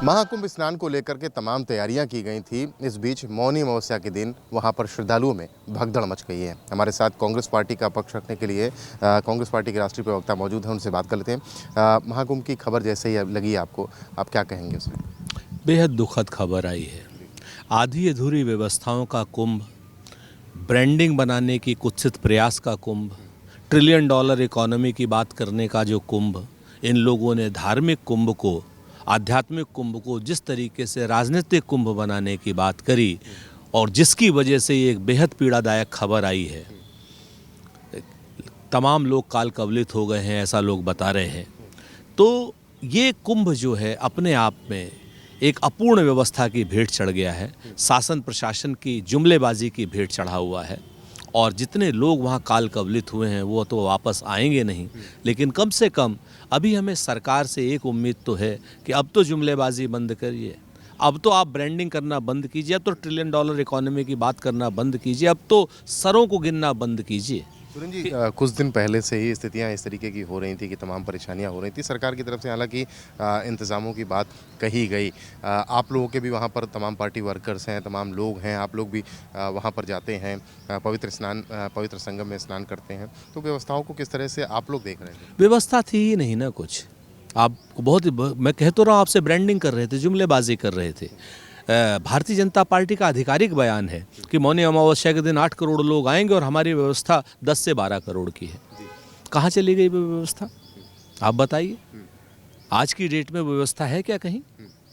महाकुंभ स्नान को लेकर के तमाम तैयारियां की गई थी। इस बीच मौनी अमावस्या के दिन वहां पर श्रद्धालुओं में भगदड़ मच गई है। हमारे साथ कांग्रेस पार्टी का पक्ष रखने के लिए कांग्रेस पार्टी के राष्ट्रीय प्रवक्ता मौजूद हैं, उनसे बात कर लेते हैं। महाकुंभ की खबर जैसे ही लगी आपको, आप क्या कहेंगे उसमें? बेहद दुखद खबर आई है। आधी अधूरी व्यवस्थाओं का कुंभ, ब्रांडिंग बनाने की कुत्सित प्रयास का कुंभ, $1 ट्रिलियन इकोनॉमी की बात करने का जो कुंभ, इन लोगों ने धार्मिक कुंभ को, आध्यात्मिक कुंभ को जिस तरीके से राजनीतिक कुंभ बनाने की बात करी और जिसकी वजह से ये एक बेहद पीड़ादायक खबर आई है। तमाम लोग काल कवलित हो गए हैं, ऐसा लोग बता रहे हैं। तो ये कुंभ जो है अपने आप में एक अपूर्ण व्यवस्था की भेंट चढ़ गया है, शासन प्रशासन की जुमलेबाजी की भेंट चढ़ा हुआ है। और जितने लोग वहाँ काल कवलित हुए हैं वो तो वापस आएंगे नहीं, लेकिन कम से कम अभी हमें सरकार से एक उम्मीद तो है कि अब तो जुमलेबाजी बंद करिए, अब तो आप ब्रांडिंग करना बंद कीजिए, अब तो $1 ट्रिलियन इकोनॉमी की बात करना बंद कीजिए, अब तो सरों को गिनना बंद कीजिए। सुरेंद्र जी, कुछ दिन पहले से ही स्थितियां इस तरीके की हो रही थी कि तमाम परेशानियां हो रही थी। सरकार की तरफ से हालांकि इंतज़ामों की बात कही गई। आप लोगों के भी वहां पर तमाम पार्टी वर्कर्स हैं, तमाम लोग हैं, आप लोग भी वहां पर जाते हैं, पवित्र संगम में स्नान करते हैं। तो व्यवस्थाओं को किस तरह से आप लोग देख रहे हैं? व्यवस्था थी ही नहीं ना कुछ। आप बहुत ही, मैं कह तो रहा हूँ आपसे, ब्रांडिंग कर रहे थे, जुमलेबाजी कर रहे थे। भारतीय जनता पार्टी का आधिकारिक बयान है कि मौनी अमावस्या के दिन 8 करोड़ लोग आएंगे और हमारी व्यवस्था 10 से 12 करोड़ की है। कहाँ चली गई वो व्यवस्था, आप बताइए? आज की डेट में व्यवस्था है क्या कहीं?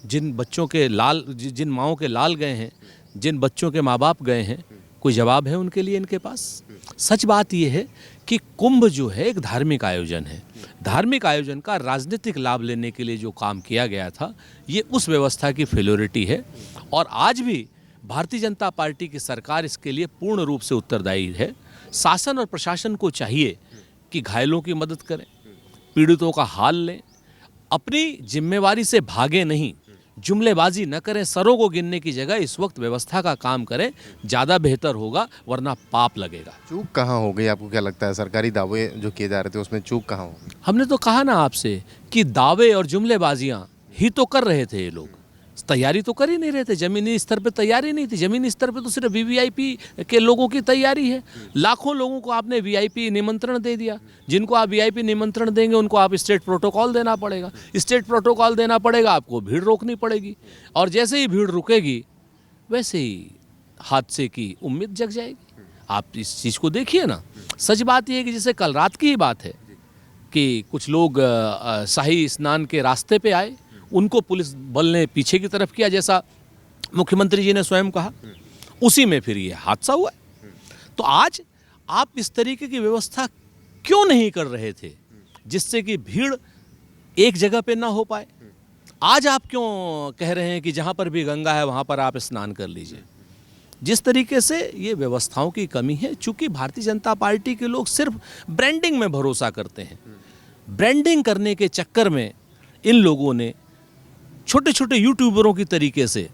जिन बच्चों के लाल, जिन माँओं के लाल गए हैं, जिन बच्चों के माँ बाप गए हैं, कोई जवाब है उनके लिए इनके पास? सच बात यह है कि कुंभ जो है एक धार्मिक आयोजन है। धार्मिक आयोजन का राजनीतिक लाभ लेने के लिए जो काम किया गया था, ये उस व्यवस्था की फेल्योरिटी है। और आज भी भारतीय जनता पार्टी की सरकार इसके लिए पूर्ण रूप से उत्तरदायी है। शासन और प्रशासन को चाहिए कि घायलों की मदद करें, पीड़ितों का हाल लें, अपनी जिम्मेवारी से भागे नहीं, जुमलेबाजी न करें, सरों को गिनने की जगह इस वक्त व्यवस्था का काम करें, ज़्यादा बेहतर होगा, वरना पाप लगेगा। चूक कहाँ हो गई, आपको क्या लगता है? सरकारी दावे जो किए जा रहे थे उसमें चूक कहाँ हो गई? हमने तो कहा ना आपसे कि दावे और जुमलेबाजियां ही तो कर रहे थे ये लोग, तैयारी तो कर ही नहीं रहे थे। जमीनी स्तर पे तैयारी नहीं थी। जमीनी स्तर पे तो सिर्फ वीवीआईपी के लोगों की तैयारी है। लाखों लोगों को आपने वीआईपी निमंत्रण दे दिया। जिनको आप वीआईपी निमंत्रण देंगे उनको आप स्टेट प्रोटोकॉल देना पड़ेगा। स्टेट प्रोटोकॉल देना पड़ेगा, आपको भीड़ रोकनी पड़ेगी, और जैसे ही भीड़ रुकेगी वैसे ही हादसे की उम्मीद जग जाएगी। आप इस चीज़ को देखिए ना। सच बात यह है कि जैसे कल रात की ही बात है कि कुछ लोग शाही स्नान के रास्ते पे आए, उनको पुलिस बल ने पीछे की तरफ किया, जैसा मुख्यमंत्री जी ने स्वयं कहा, उसी में फिर ये हादसा हुआ। तो आज आप इस तरीके की व्यवस्था क्यों नहीं कर रहे थे जिससे कि भीड़ एक जगह पे ना हो पाए? आज आप क्यों कह रहे हैं कि जहां पर भी गंगा है वहां पर आप स्नान कर लीजिए? जिस तरीके से ये व्यवस्थाओं की कमी है, चूंकि भारतीय जनता पार्टी के लोग सिर्फ ब्रांडिंग में भरोसा करते हैं। ब्रांडिंग करने के चक्कर में इन लोगों ने छोटे छोटे यूट्यूबरों की तरीके से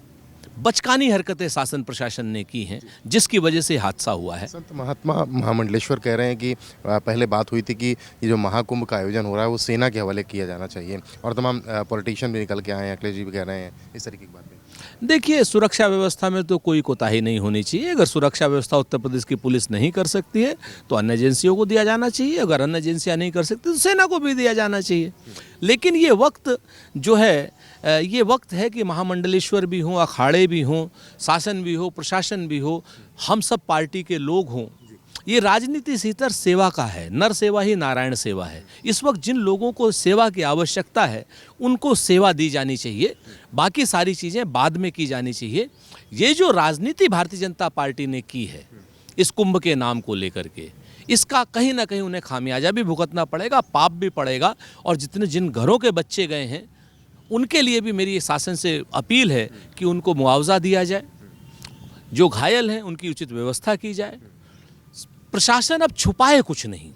बचकानी हरकतें शासन प्रशासन ने की हैं, जिसकी वजह से हादसा हुआ है। संत महात्मा महामंडलेश्वर कह रहे हैं कि पहले बात हुई थी कि ये जो महाकुंभ का आयोजन हो रहा है वो सेना के हवाले किया जाना चाहिए, और तमाम पॉलिटिशियन भी निकल के आए हैं, अखिलेश जी भी कह रहे हैं इस तरीके की बातें। देखिए, सुरक्षा व्यवस्था में तो कोई कोताही नहीं होनी चाहिए। अगर सुरक्षा व्यवस्था उत्तर प्रदेश की पुलिस नहीं कर सकती है तो अन्य एजेंसियों को दिया जाना चाहिए। अगर अन्य एजेंसियां नहीं कर सकती तो सेना को भी दिया जाना चाहिए। लेकिन ये वक्त जो है, ये वक्त है कि महामंडलेश्वर भी हों, अखाड़े भी हों, शासन भी हो, प्रशासन भी हो, हम सब पार्टी के लोग हों। ये राजनीति सीतर सेवा का है। नर सेवा ही नारायण सेवा है। इस वक्त जिन लोगों को सेवा की आवश्यकता है उनको सेवा दी जानी चाहिए, बाकी सारी चीज़ें बाद में की जानी चाहिए। ये जो राजनीति भारतीय जनता पार्टी ने की है इस कुंभ के नाम को लेकर के, इसका कहीं ना कहीं उन्हें खामियाजा भी भुगतना पड़ेगा, पाप भी पड़ेगा। और जिन घरों के बच्चे गए हैं उनके लिए भी मेरी शासन से अपील है कि उनको मुआवजा दिया जाए, जो घायल हैं उनकी उचित व्यवस्था की जाए। प्रशासन अब छुपाए कुछ नहीं,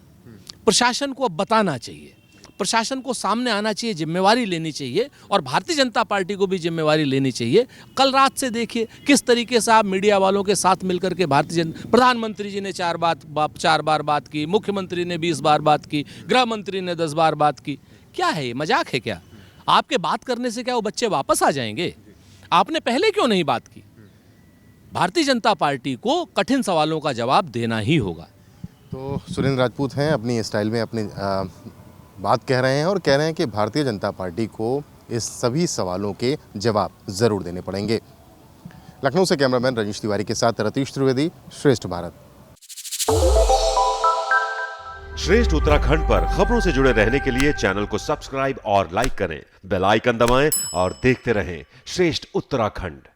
प्रशासन को अब बताना चाहिए, प्रशासन को सामने आना चाहिए, जिम्मेवारी लेनी चाहिए, और भारतीय जनता पार्टी को भी जिम्मेवारी लेनी चाहिए। कल रात से देखिए किस तरीके से आप मीडिया वालों के साथ मिलकर के प्रधानमंत्री जी ने 4 बार बात की, मुख्यमंत्री ने 20 बार बात की, गृह मंत्री ने 10 बार बात की। क्या है ये, मजाक है क्या? आपके बात करने से क्या वो बच्चे वापस आ जाएंगे? आपने पहले क्यों नहीं बात की? भारतीय जनता पार्टी को कठिन सवालों का जवाब देना ही होगा। तो सुरेंद्र राजपूत हैं, अपनी स्टाइल में अपनी बात कह रहे हैं और कह रहे हैं कि भारतीय जनता पार्टी को इस सभी सवालों के जवाब ज़रूर देने पड़ेंगे। लखनऊ से कैमरामैन रजनीश तिवारी के साथ रतीश त्रिवेदी, श्रेष्ठ भारत। श्रेष्ठ उत्तराखंड पर खबरों से जुड़े रहने के लिए चैनल को सब्सक्राइब और लाइक करें, बेल आइकन दबाएं और देखते रहें श्रेष्ठ उत्तराखंड।